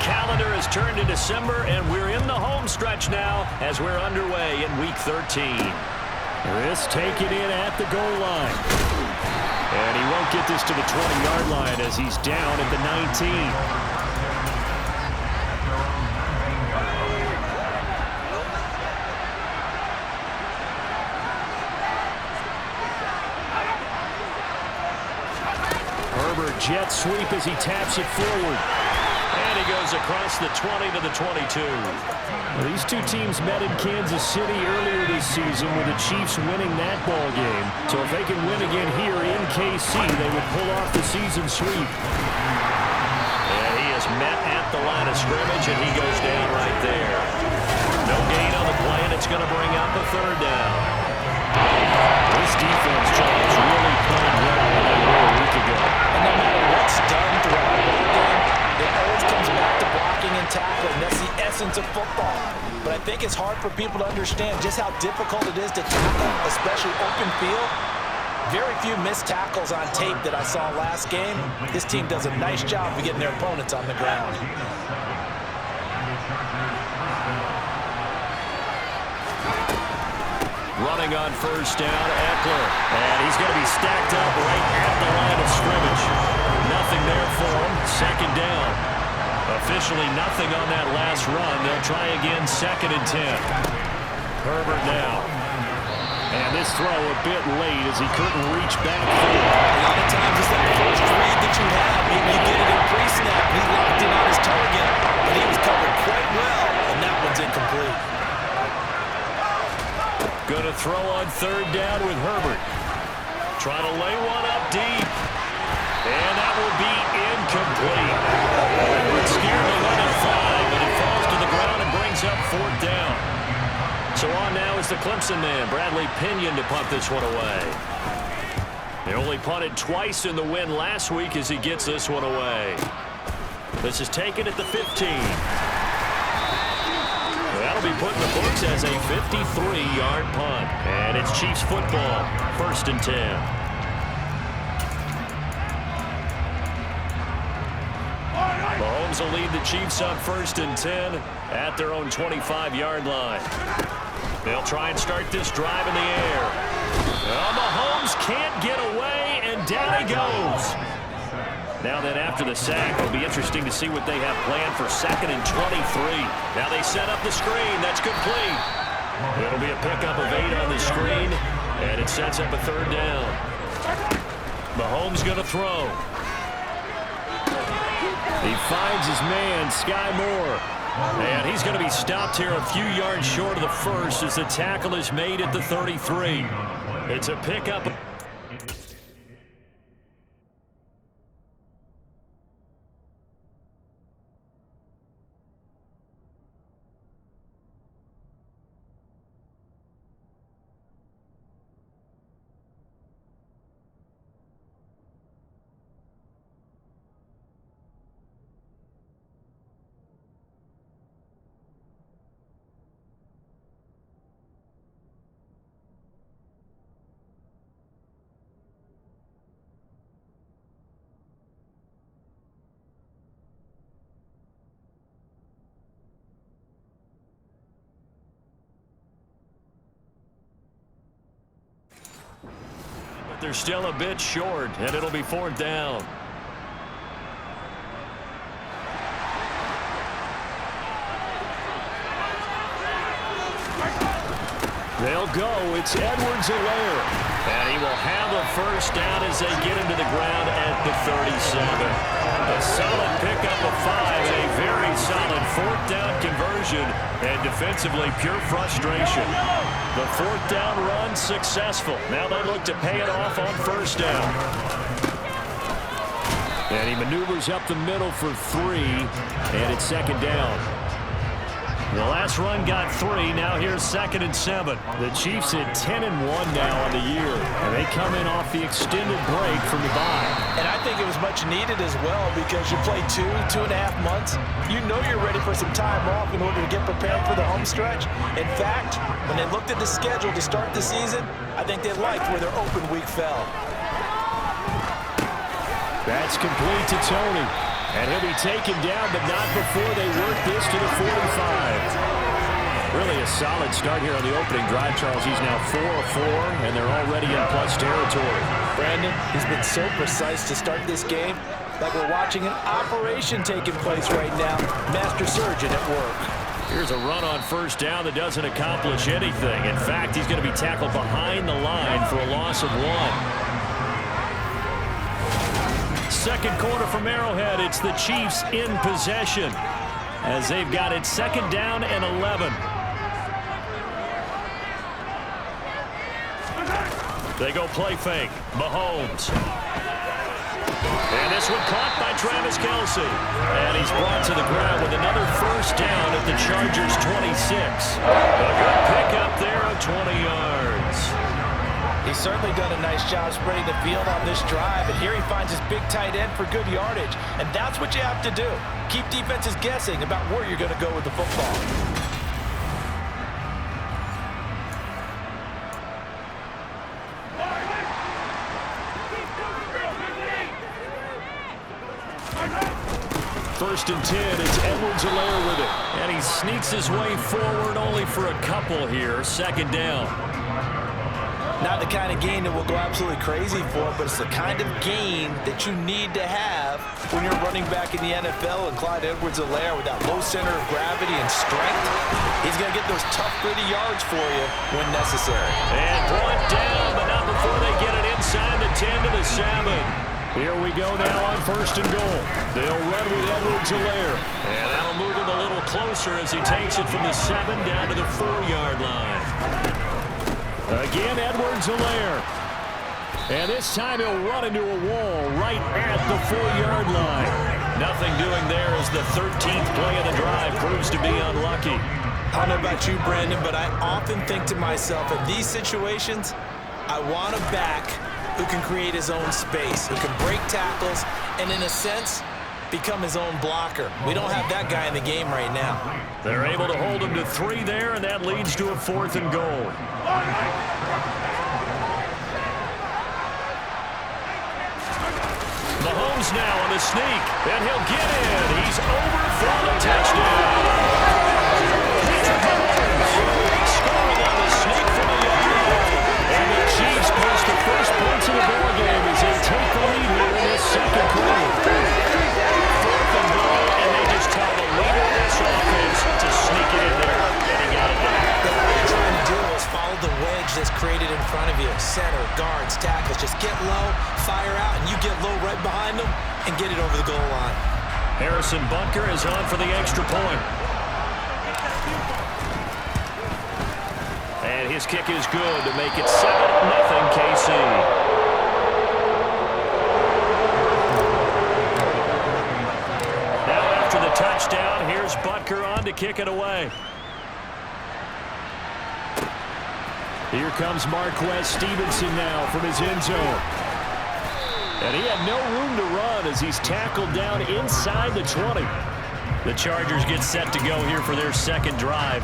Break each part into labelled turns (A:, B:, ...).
A: calendar has turned to December, and we're in the home stretch now as we're underway in Week 13.
B: This taken in at the goal line. And he won't get this to the 20-yard line as he's down at the 19. Jet sweep as he taps it forward.
A: And he goes across the 20 to the 22.
B: Well, these two teams met in Kansas City earlier this season with the Chiefs winning that ball game. So if they can win again here in KC, they would pull off the season sweep.
A: And he is met at the line of scrimmage, and he goes down right there. No gain on the play, and it's going to bring up a third down.
B: This defense, John, is really playing well than they were a week ago.
C: And no matter what's done throughout the ball game, it always comes back to blocking and tackling. That's the essence of football. But I think it's hard for people to understand just how difficult it is to tackle, especially open field. Very few missed tackles on tape that I saw last game. This team does a nice job of getting their opponents on the ground.
A: Running on first down, Eckler. And he's going to be stacked up right at the line of scrimmage. Nothing there for him. Second down. Officially nothing on that last run. They'll try again, 2nd and 10. Herbert now. And this throw a bit late as he couldn't reach back through.
C: A lot of times it's that first read that you have. Maybe you get it in pre-snap. He locked in on his target, but he was covered quite well, and that one's incomplete.
A: Going to throw on 3rd down with Herbert. Trying to lay one up deep. And that will be incomplete. Herbert scared to let it fly, but it falls to the ground and brings up 4th down. So on now is the Clemson man, Bradley Pinion, to punt this one away. They only punted twice in the win last week as he gets this one away. This is taken at the 15. That'll be put in the books as a 53-yard punt. And it's Chiefs football, 1st and 10. Mahomes will lead the Chiefs up 1st and 10 at their own 25-yard line. They'll try and start this drive in the air. Mahomes can't get away, and down he goes. Now then, after the sack, it'll be interesting to see what they have planned for 2nd and 23. Now they set up the screen. That's complete. It'll be a pickup of 8 on the screen, and it sets up a 3rd down. Mahomes going to throw. He finds his man, Sky Moore. And he's going to be stopped here a few yards short of the first as the tackle is made at the 33. It's a pickup. They're still a bit short, and it'll be 4th down. They'll go. It's Edwards-Helaire. And he will have a 1st down as they get him to the ground at the 37. A solid pickup of 5, a very solid 4th down conversion, and defensively pure frustration. The 4th down run successful. Now they look to pay it off on 1st down. And he maneuvers up the middle for 3, and it's 2nd down. The last run got 3. Now here's 2nd and 7. The Chiefs at 10-1 now on the year, and they come in off the extended break from the bye.
C: And I think it was much needed as well because you play 2.5 months. You know you're ready for some time off in order to get prepared for the home stretch. In fact, when they looked at the schedule to start the season, I think they liked where their open week fell.
B: That's complete to Tony. And he'll be taken down, but not before they work this to the 45. Really a solid start here on the opening drive, Charles. He's now 4 of 4, and they're already in plus territory.
C: Brandon, he's been so precise to start this game, like we're watching an operation taking place right now. Master surgeon at work.
A: Here's a run on first down that doesn't accomplish anything. In fact, he's going to be tackled behind the line for a loss of 1. Second quarter from Arrowhead. It's the Chiefs in possession as they've got it second down and 11. They go play fake. Mahomes. And this one caught by Travis Kelce. And he's brought to the ground with another first down at the Chargers' 26. A good pickup there of 20 yards.
C: He's certainly done a nice job spreading the field on this drive, and here he finds his big tight end for good yardage. And that's what you have to do. Keep defenses guessing about where you're going to go with the football.
A: First and 10, it's Edwards-Helaire with it. And he sneaks his way forward only for a couple here. Second down.
C: Not the kind of gain that we'll go absolutely crazy for, but it's the kind of gain that you need to have when you're running back in the NFL. And Clyde Edwards-Helaire, with that low center of gravity and strength, he's going to get those tough, gritty yards for you when necessary.
A: And brought down, but not before they get it inside the 10 to the 7.
B: Here we go now on first and goal. They'll run with Edwards-Helaire.
A: And that'll move him a little closer as he takes it from the 7 down to the 4-yard line.
B: Again, Edwards-Helaire. And this time he'll run into a wall right at the 4-yard line.
A: Nothing doing there as the 13th play of the drive proves to be unlucky.
C: I don't know about you, Brandon, but I often think to myself, in these situations, I want a back who can create his own space, who can break tackles, and in a sense, become his own blocker. We don't have that guy in the game right now.
A: They're able to hold him to 3 there, and that leads to a 4th and goal. Mahomes now on the sneak, and he'll get in. He's over for the touchdown. Patrick Mahomes scoring on the sneak from the yard. And the Chiefs post the first points of the ball game as they take the lead here in this second quarter. 4th and goal, and they just tell the leader of this offense to sneak it in there, and he got it done.
C: What you're trying to do is follow the wedge that's created in front of you. Center, guards, tackles. Just get low, fire out, and you get low right behind them and get it over the goal line.
A: Harrison Butker is on for the extra point. And his kick is good to make it 7-0 KC. Now after the touchdown, here's Butker on to kick it away.
B: Here comes Marquez Stevenson now from his end zone. And he had no room to run as he's tackled down inside the 20.
A: The Chargers get set to go here for their second drive.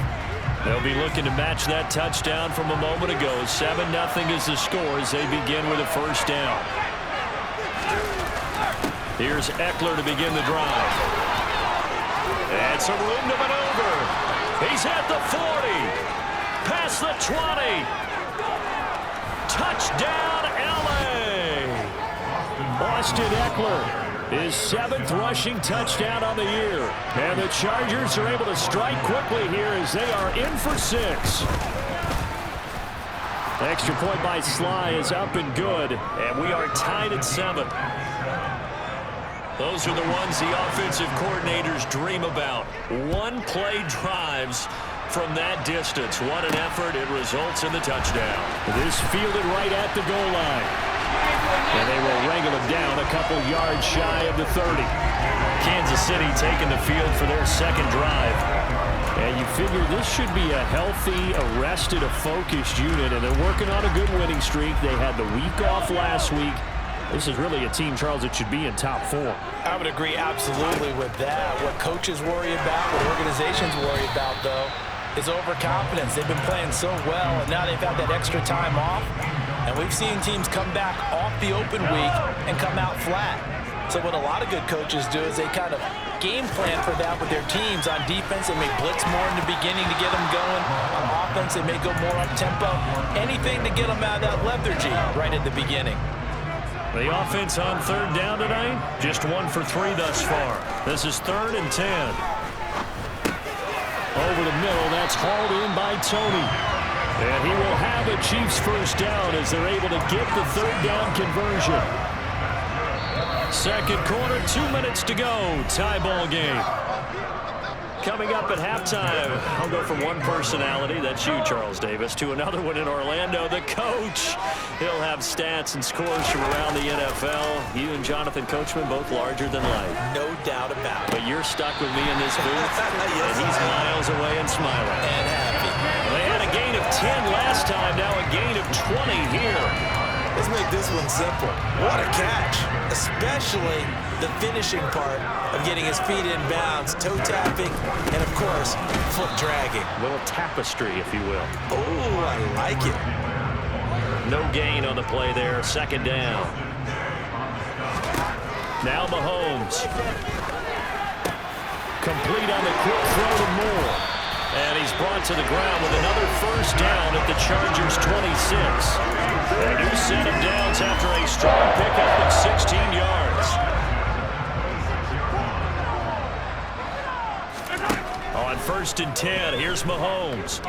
A: They'll be looking to match that touchdown from a moment ago. 7-0 is the score as they begin with a first down. Here's Eckler to begin the drive. And some room to maneuver. He's at the 40. Past the 20. Touchdown, L.A.
B: Austin Eckler. His 7th rushing touchdown on the year. And the Chargers are able to strike quickly here as they are in for 6. Extra point by Sly is up and good.
A: And we are tied at 7. Those are the ones the offensive coordinators dream about. One-play drives from that distance. What an effort. It results in the touchdown.
B: This fielded right at the goal line. And they will wrangle him down a couple yards shy of the 30.
A: Kansas City taking the field for their second drive.
B: And you figure this should be a healthy, arrested, a focused unit, and they're working on a good winning streak. They had the week off last week. This is really a team, Charles, that should be in top 4.
C: I would agree absolutely with that. What coaches worry about, what organizations worry about, though, is overconfidence. They've been playing so well, and now they've had that extra time off. And we've seen teams come back off the open week and come out flat. So what a lot of good coaches do is they kind of game plan for that with their teams. On defense, they may blitz more in the beginning to get them going. On offense, they may go more up-tempo. Anything to get them out of that lethargy right at the beginning.
B: The offense on third down tonight, just 1 for 3 thus far. This is 3rd and 10. Over the middle, that's hauled in by Tony. And he will have a Chiefs first down as they're able to get the third down conversion. Second quarter, 2 minutes to go. Tie ball game. Coming up at halftime, I'll go from one personality, that's you, Charles Davis, to another one in Orlando, the coach. He'll have stats and scores from around the NFL. You and Jonathan Coachman, both larger than life.
C: No doubt about it.
B: But you're stuck with me in this booth, and he's miles away and smiling.
C: And happy.
B: They had a gain of 10 last time, now a gain of 20 here.
C: Let's make this one simple. What a catch, especially the finishing part of getting his feet in bounds, toe tapping, and of course, foot dragging.
B: A little tapestry, if you will.
C: Oh, I like it.
B: No gain on the play there, second down. Now Mahomes. Complete on the quick throw to Moore. And he's brought to the ground with another first down at the Chargers' 26. A new set of downs after a strong pickup of 16 yards. On 1st and 10, here's Mahomes.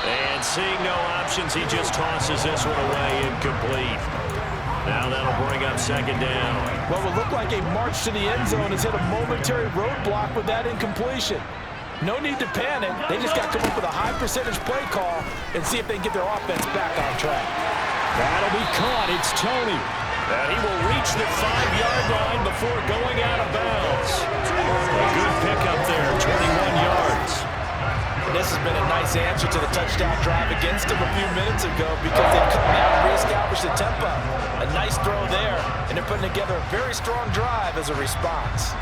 B: And seeing no options, he just tosses this one away, incomplete. Now that'll bring up second down.
C: What will look like a march to the end zone has hit a momentary roadblock with that incompletion. No need to panic. They just got to come up with a high percentage play call and see if they can get their offense back on track.
B: That'll be caught. It's Tony. And he will reach the 5-yard line before going out of bounds. A good pickup there, 21 yards.
C: This has been a nice answer to the touchdown drive against them a few minutes ago because they've come out and reestablished the tempo. A nice throw there, and they're putting together a very strong drive as a response.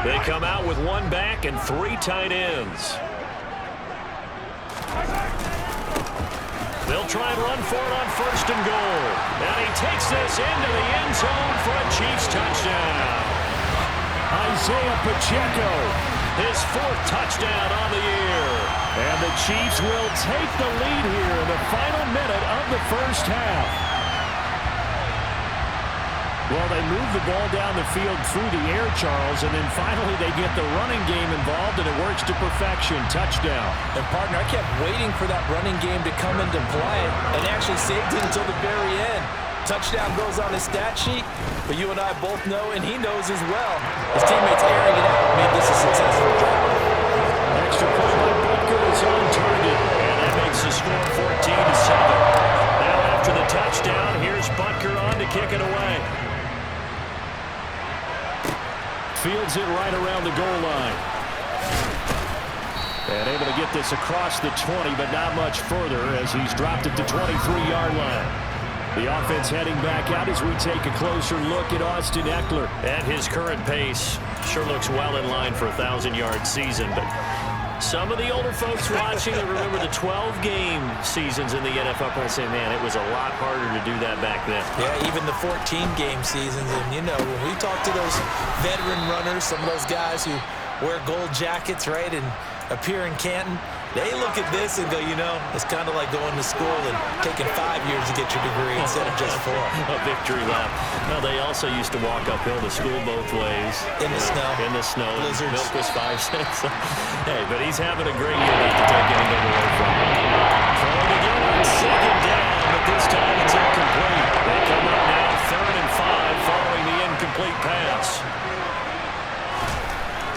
B: They come out with one back and 3 tight ends. They'll try and run for it on 1st and goal. And he takes this into the end zone for a Chiefs touchdown. Isaiah Pacheco, his 4th touchdown on the year. And the Chiefs will take the lead here in the final minute of the first half. Well, they move the ball down the field through the air, Charles, and then finally they get the running game involved, and it works to perfection. Touchdown.
C: And, partner, I kept waiting for that running game to come into play and actually saved it until the very end. Touchdown goes on his stat sheet, but you and I both know, and he knows as well, his teammates airing it out made this a successful drive.
B: Extra point by Butker is on target, and that makes the score 14-7. Now after the touchdown, here's Butker on to kick it away. Fields it right around the goal line. And able to get this across the 20, but not much further as he's dropped it to 23-yard line. The offense heading back out as we take a closer look at Austin Eckler. At his current pace, sure looks well in line for a 1,000-yard season, but some of the older folks watching that remember the 12-game seasons in the NFL probably say, man, it was a lot harder to do that back then.
C: Yeah, even the 14-game seasons. And, you know, when we talk to those veteran runners, some of those guys who wear gold jackets, right, and appear in Canton, they look at this and go, you know, it's kind of like going to school and taking 5 years to get your degree instead of just 4.
B: A victory lap. Well, they also used to walk uphill to school both ways.
C: In the snow.
B: In the snow.
C: Blizzards.
B: Milk was 5 cents. Hey, but he's having a great year, not to take anything away from him. Throwing again on second down, but this time it's incomplete. They come up now 3rd and 5 following the incomplete pass.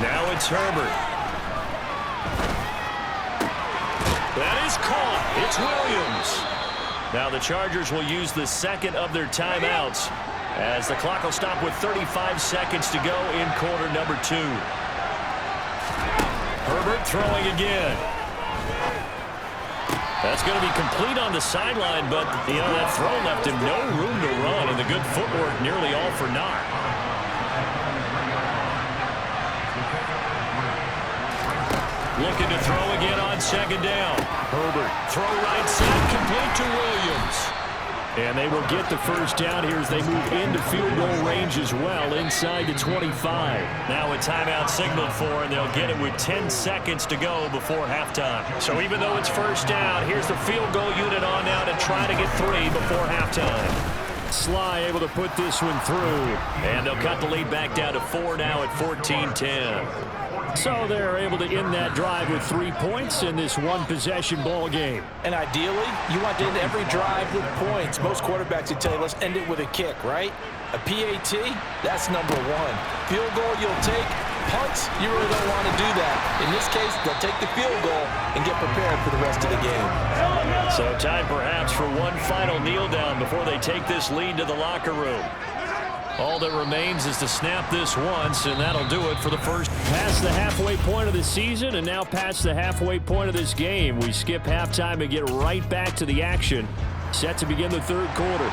B: Now it's Herbert. That is caught. It's Williams. Now the Chargers will use the second of their timeouts as the clock will stop with 35 seconds to go in quarter number 2. Herbert throwing again. That's going to be complete on the sideline, but you know that throw left him no room to run, and the good footwork nearly all for naught.
A: Looking to throw again on second down. Herbert, throw right side, complete to Williams.
B: And they will get the first down here as they move into field goal range as well, inside the 25.
A: Now a timeout signaled for, and they'll get it with 10 seconds to go before halftime. So even though it's first down, here's the field goal unit on now to try to get 3 before halftime.
B: Sly able to put this one through.
A: And they'll cut the lead back down to 4 now at 14-10.
B: So they're able to end that drive with 3 points in this one-possession ball game.
C: And ideally, you want to end every drive with points. Most quarterbacks would tell you, let's end it with a kick, right? A PAT, that's number 1. Field goal you'll take. Punts, you really don't want to do that. In this case, they'll take the field goal and get prepared for the rest of the game.
A: So time perhaps for one final kneel down before they take this lead to the locker room. All that remains is to snap this once, and that'll do it for the first.
B: Past the halfway point of the season, and now past the halfway point of this game. We skip halftime and get right back to the action. Set to begin the third quarter.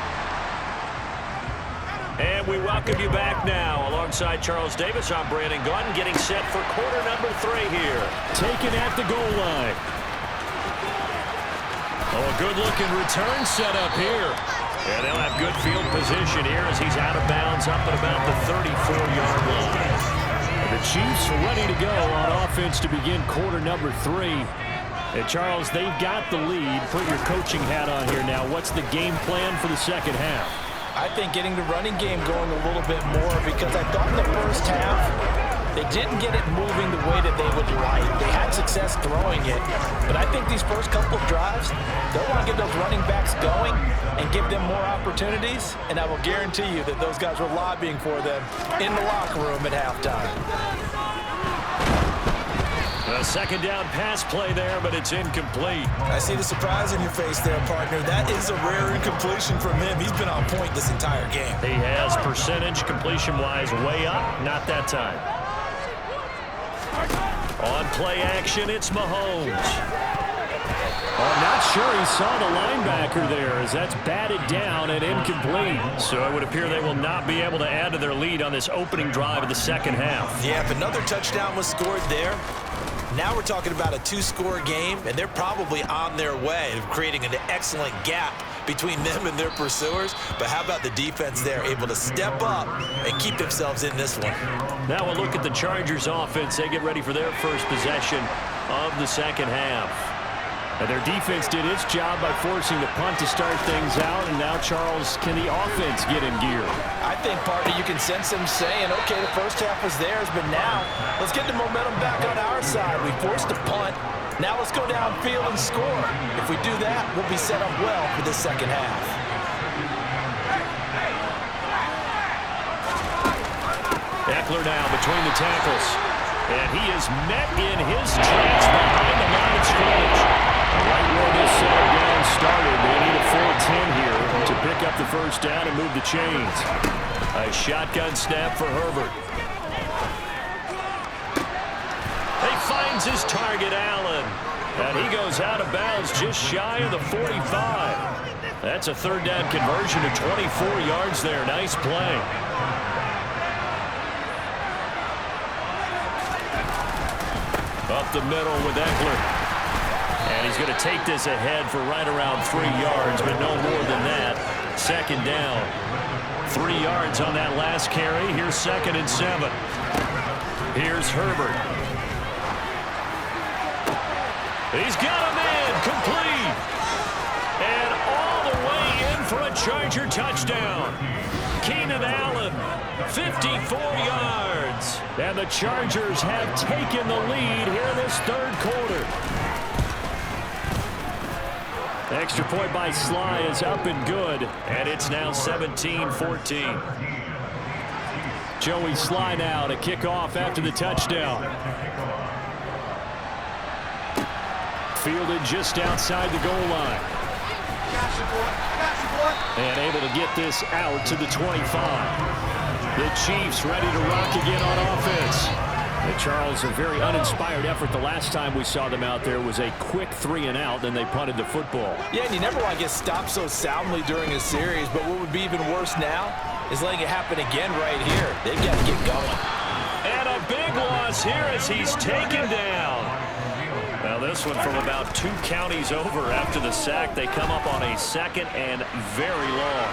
A: And we welcome you back now. Alongside Charles Davis, I'm Brandon Gunn, getting set for quarter number 3 here.
B: Taken at the goal line.
A: Oh, a good-looking return set up here. And they'll have good field position here as he's out of bounds up at about the 34-yard line.
B: The Chiefs ready to go on offense to begin quarter number 3. And Charles, they've got the lead. Put your coaching hat on here now. What's the game plan for the second half?
C: I think getting the running game going a little bit more, because I thought in the first half they didn't get it moving the way that they would like. They had success throwing it, but I think these first couple of drives, they'll want to get those running backs going and give them more opportunities, and I will guarantee you that those guys were lobbying for them in the locker room at halftime.
A: A second down pass play there, but it's incomplete.
C: I see the surprise on your face there, partner. That is a rare incompletion from him. He's been on point this entire game.
A: He has percentage completion-wise way up. Not that time. On play action, it's Mahomes.
B: I'm not sure he saw the linebacker there as that's batted down and incomplete.
A: So it would appear they will not be able to add to their lead on this opening drive of the second half.
C: Yeah, if another touchdown was scored there, now we're talking about a 2-score game, and they're probably on their way of creating an excellent gap between them and their pursuers. But how about the defense there, able to step up and keep themselves in this one?
A: Now we'll look at the Chargers offense. They get ready for their first possession of the second half.
B: And their defense did its job by forcing the punt to start things out. And now, Charles, can the offense get in gear?
C: I think, partner, you can sense them saying, okay, the first half was theirs, but now let's get the momentum back on our side. We forced a punt. Now let's go downfield and score. If we do that, we'll be set up well for the second half.
A: Eckler now between the tackles. And he is met in his tracks behind the line of scrimmage.
B: Right where this down started, they need a full 10 here to pick up the first down and move the chains.
A: A shotgun snap for Herbert. He finds his target, Allen. And he goes out of bounds just shy of the 45. That's a third down conversion to 24 yards there. Nice play. Up the middle with Eckler. And he's going to take this ahead for right around 3 yards, but no more than that. Second down. 3 yards on that last carry. Here's 2nd and 7. Here's Herbert. He's got him in. Complete. And all the way in for a Charger touchdown. Keenan Allen, 54 yards.
B: And the Chargers have taken the lead here in this third quarter. Extra point by Sly is up and good.
A: And it's now 17-14.
B: Joey Sly now to kick off after the touchdown. Fielded just outside the goal line. And able to get this out to the 25. The Chiefs ready to rock again on offense. And Charles, a very uninspired effort the last time we saw them out there was a quick 3-and-out, then they punted the football.
C: Yeah, and you never want to get stopped so soundly during a series, but what would be even worse now is letting it happen again right here. They've got to get going.
A: And a big loss here as he's taken down. Now this one from about 2 counties over after the sack. They come up on a 2nd and very long.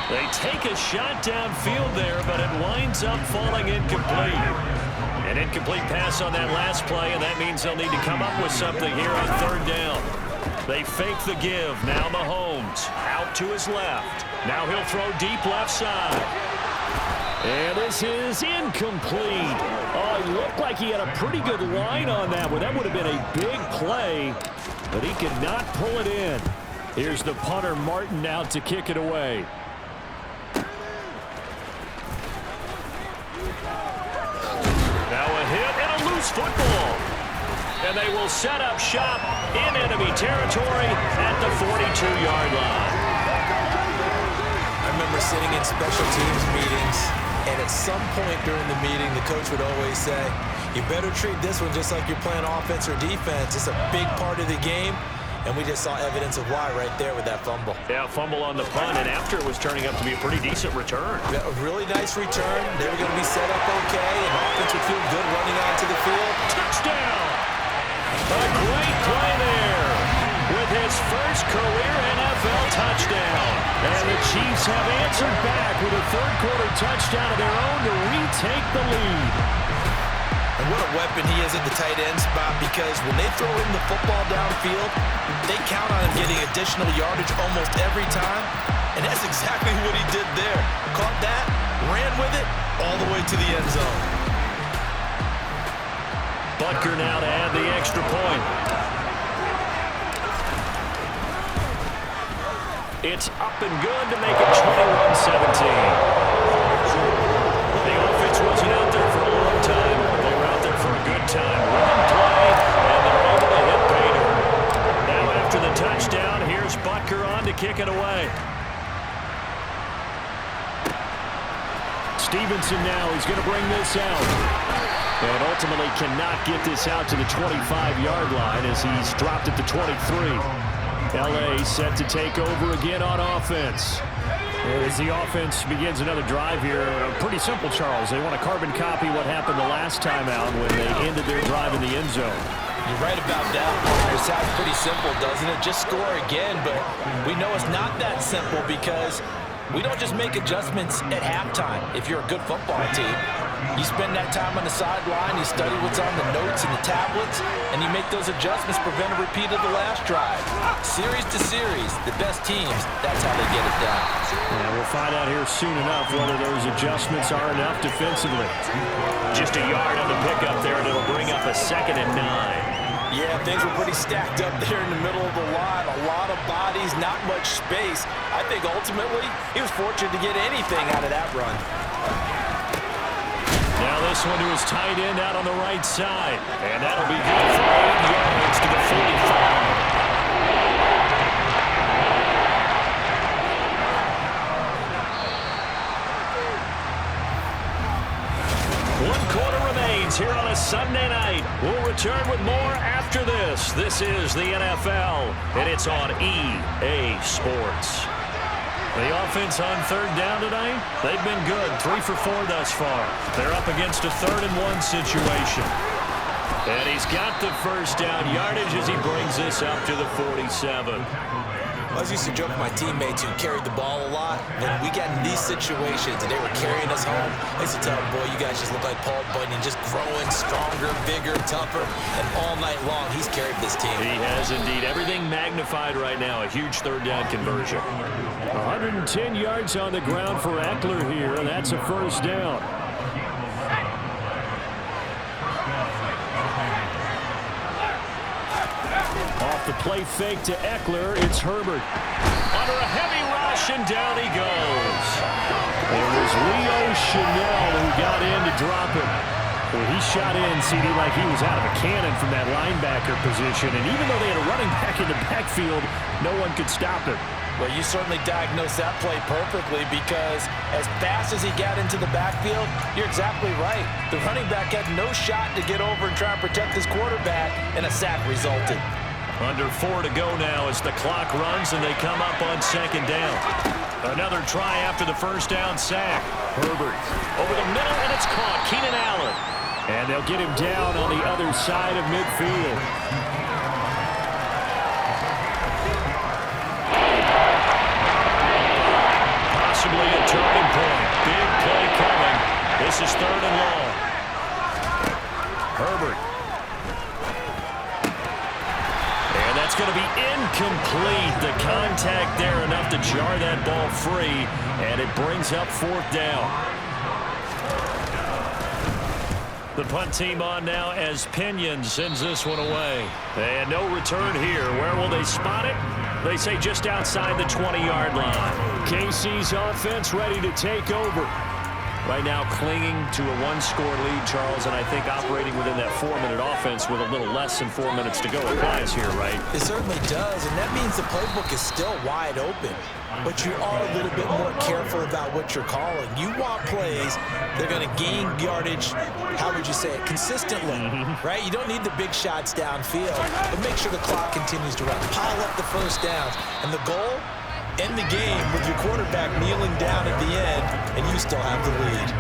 A: They take a shot downfield there, but it winds up falling incomplete. An incomplete pass on that last play, and that means they'll need to come up with something here on 3rd down. They fake the give. Now Mahomes out to his left. Now he'll throw deep left side.
B: And this is incomplete. Oh, it looked like he had a pretty good line on that one. That would have been a big play, but he could not pull it in. Here's the punter, Martin, out to kick it away.
A: Now a hit and a loose football. And they will set up shop in enemy territory at the 42-yard line.
C: I remember sitting in special teams meetings, and at some point during the meeting, the coach would always say, you better treat this one just like you're playing offense or defense. It's a big part of the game, and we just saw evidence of why right there with that fumble.
A: Yeah, fumble on the punt, and after it was turning up to be a pretty decent return.
C: Yeah, a really nice return. They were going to be set up okay, and offense would feel good running onto the field.
A: Touchdown! A great play there with his first career NFL touchdown.
B: And the Chiefs have answered back with a 3rd-quarter touchdown of their own to retake the lead.
C: And what a weapon he is at the tight end spot, because when they throw him the football downfield, they count on him getting additional yardage almost every time. And that's exactly what he did there. Caught that, ran with it, all the way to the end zone.
A: Butker now to add the extra point. It's up and good to make it 21-17. The offense wasn't out there for a long time. They were out there for a good time. Run play, and they're able to hit Bader. Now after the touchdown, here's Butker on to kick it away.
B: Stevenson now, he's going to bring this out. And ultimately cannot get this out to the 25-yard line as he's dropped at the 23. L.A. set to take over again on offense. As the offense begins another drive here, pretty simple, Charles. They want to carbon copy what happened the last time out when they ended their drive in the end zone.
C: You're right about that. It sounds pretty simple, doesn't it? Just score again, but we know it's not that simple because we don't just make adjustments at halftime if you're a good football team. You spend that time on the sideline, you study what's on the notes and the tablets, and you make those adjustments, prevent a repeat of the last drive. Series to series, the best teams, that's how they get it done.
B: And we'll find out here soon enough whether those adjustments are enough defensively.
A: Just a yard on the pickup there, and it'll bring up a 2nd and 9.
C: Yeah, things were pretty stacked up there in the middle of the line. A lot of bodies, not much space. I think ultimately he was fortunate to get anything out of that run.
A: Now this one to his tight end out on the right side. And that'll be good for 8 yards to the 45. 1 quarter remains here on a Sunday night. We'll return with more after this. This is the NFL, and it's on EA Sports. The offense on 3rd down tonight, they've been good. 3 for 4 thus far. They're up against a 3rd and 1 situation. And he's got the first down yardage as he brings this up to the 47.
C: I was used to joke with my teammates who carried the ball a lot. When we got in these situations and they were carrying us home, I used to tell them, boy, you guys just look like Paul Bunyan, just growing stronger, bigger, tougher. And all night long, he's carried this team.
A: He has indeed. Everything magnified right now. A huge 3rd down conversion.
B: 110 yards on the ground for Eckler here, and that's a first down. Off the play fake to Eckler, it's Herbert.
A: Under a heavy rush, and down he goes.
B: It was Leo Chanel who got in to drop him. Well, he shot in, CD, like he was out of a cannon from that linebacker position. And even though they had a running back in the backfield, no one could stop him.
C: Well, you certainly diagnosed that play perfectly because as fast as he got into the backfield, you're exactly right. The running back had no shot to get over and try and protect his quarterback, and a sack resulted.
A: Under 4 to go now as the clock runs and they come up on 2nd down. Another try after the first down sack. Herbert over the middle, and it's caught. Keenan Allen.
B: And they'll get him down on the other side of midfield. Possibly a turning point. Big play coming. This is 3rd and long. Herbert. And that's going to be incomplete. The contact there enough to jar that ball free. And it brings up 4th down. The punt team on now as Pinion sends this one away. And no return here. Where will they spot it? They say just outside the 20-yard line. KC's offense ready to take over. Right now clinging to a 1-score lead, Charles, and I think operating within that 4-minute offense with a little less than 4 minutes to go applies here, right?
C: It certainly does, and that means the playbook is still wide open. But you are a little bit more careful about what you're calling. You want plays, they're going to gain yardage, how would you say it, consistently, right? You don't need the big shots downfield, but make sure the clock continues to run. Pile up the first downs, and the goal, end the game with your quarterback kneeling down at the end, and you still have the lead.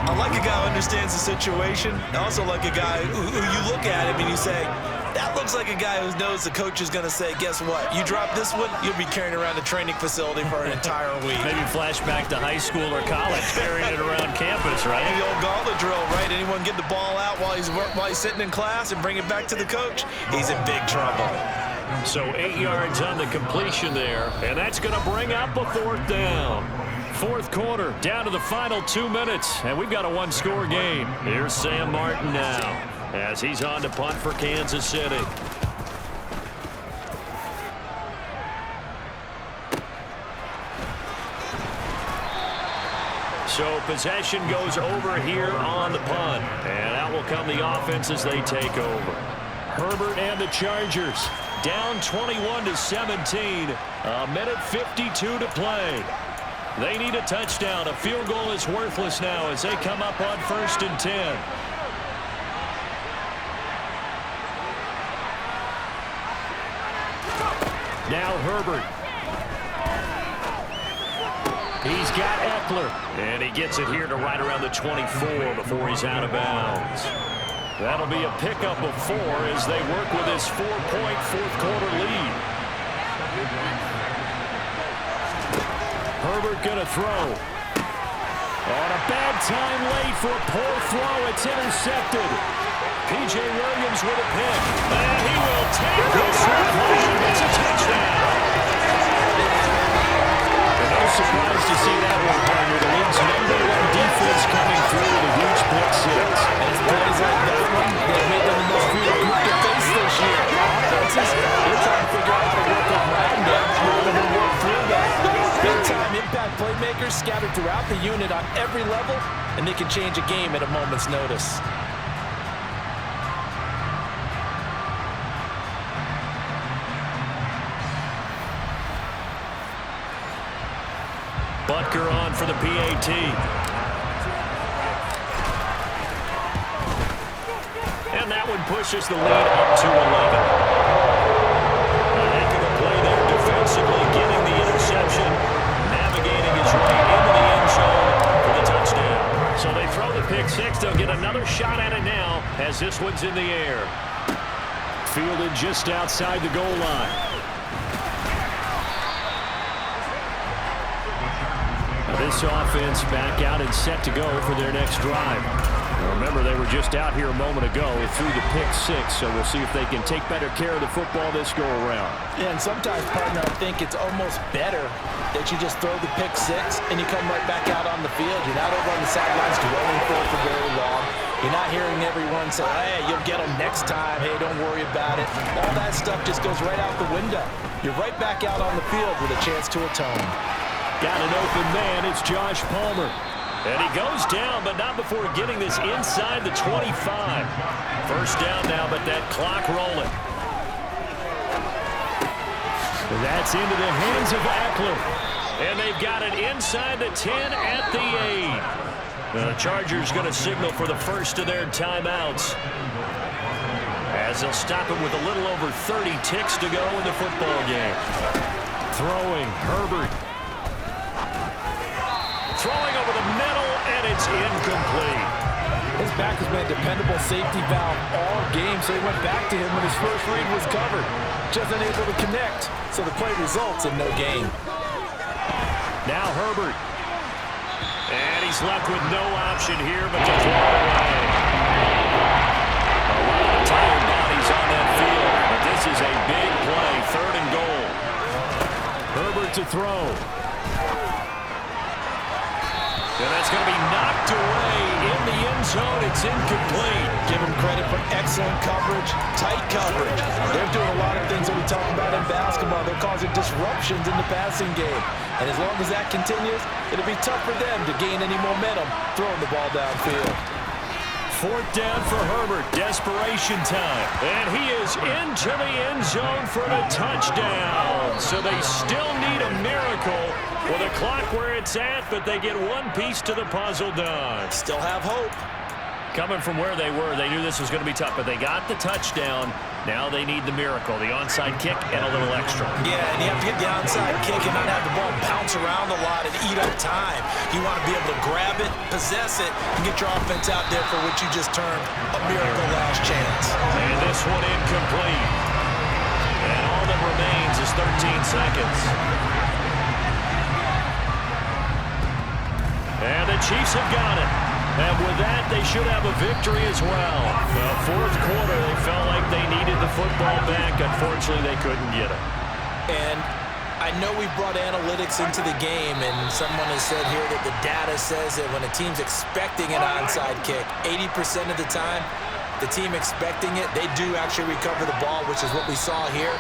D: I like a guy who understands the situation. I also like a guy who you look at him and you say, that looks like a guy who knows the coach is going to say, guess what? You drop this one, you'll be carrying around the training facility for an entire week.
A: Maybe flashback to high school or college, carrying it around campus, right?
D: The old gauntlet drill, right? Anyone get the ball out while he's sitting in class and bring it back to the coach? He's in big trouble.
A: So 8 yards on the completion there, and that's going to bring up a 4th down. 4th quarter, down to the final 2 minutes, and we've got a 1-score game. Here's Sam Martin now as he's on to punt for Kansas City. So possession goes over here on the punt, and out will come the offense as they take over. Herbert and the Chargers down 21-17, a minute 52 to play. They need a touchdown. A field goal is worthless now as they come up on 1st and 10. Now Herbert. He's got Eckler. And he gets it here to right around the 24 before he's out of bounds. That'll be a pickup of 4 as they work with this 4-point 4th quarter lead. Herbert gonna throw. On a bad time late for a poor throw. It's intercepted. P.J. Williams with a pick. And he will take this one. It's a touchdown. And no surprise to see that one, partner. The league's #1 defense coming through with a huge pick 6.
C: And it's plays like that one that made them the most beautiful group to face this year. Offenses, they're trying to figure out how to work with Madden rather than work through that. Big-time impact playmakers scattered throughout the unit on every level, and they can change a game at a moment's notice.
A: Butker on for the PAT. And that one pushes the lead up to 11. A heck of a play there defensively, getting the interception, navigating his way into the end zone for the touchdown. So they throw the pick 6. They'll get another shot at it now as this one's in the air.
B: Fielded just outside the goal line. This offense back out and set to go for their next drive. Remember, they were just out here a moment ago through the pick 6, so we'll see if they can take better care of the football this go-around.
C: Yeah, and sometimes, partner, I think it's almost better that you just throw the pick 6 and you come right back out on the field. You're not over on the sidelines dwelling for very long. You're not hearing everyone say, hey, you'll get them next time. Hey, don't worry about it. All that stuff just goes right out the window. You're right back out on the field with a chance to atone.
B: Got an open man. It's Josh Palmer.
A: And he goes down, but not before getting this inside the 25. First down now, but that clock rolling.
B: That's into the hands of Eckler.
A: And they've got it inside the 10 at the 8. The Chargers going to signal for the first of their timeouts, as they'll stop it with a little over 30 ticks to go in the football game.
B: Throwing, Herbert.
A: Throwing over the middle, and it's incomplete.
C: His back has been a dependable safety valve all game, so he went back to him when his first read was covered. Just unable to connect, so the play results in no gain.
B: Now Herbert. And he's left with no option here but to throw away. A lot of tired bodies on that field, but this is a big play, 3rd and goal. Herbert to throw. And that's going to be knocked away in the end zone. It's incomplete.
C: Give him credit for excellent coverage, tight coverage. They're doing a lot of things that we talk about in basketball. They're causing disruptions in the passing game. And as long as that continues, it'll be tough for them to gain any momentum throwing the ball downfield.
B: 4th down for Herbert. Desperation time. And he is into the end zone for the touchdown. So they still need a miracle with a clock where it's at, but they get one piece to the puzzle done.
C: Still have hope.
B: Coming from where they were, they knew this was going to be tough, but they got the touchdown. Now they need the miracle, the onside kick and a little extra.
C: Yeah, and you have to get the onside kick and not have the ball bounce around a lot and eat up time. You want to be able to grab it, possess it, and get your offense out there for what you just termed a miracle last chance.
B: And this one incomplete. And all that remains is 13 seconds. And the Chiefs have got it. And with that, they should have a victory as well. The 4th quarter, they felt like they needed the football back. Unfortunately, they couldn't get it.
C: And I know we brought analytics into the game, and someone has said here that the data says that when a team's expecting an onside kick, 80% of the time, the team expecting it, they do actually recover the ball, which is what we saw here.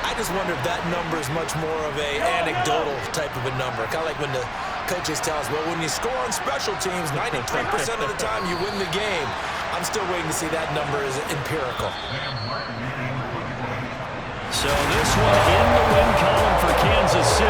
C: I just wonder if that number is much more of a anecdotal type of a number. Kind of like when the coaches tell us, well, when you score on special teams, 93% of the time you win the game. I'm still waiting to see that number is empirical.
B: So this one in the win column for Kansas City.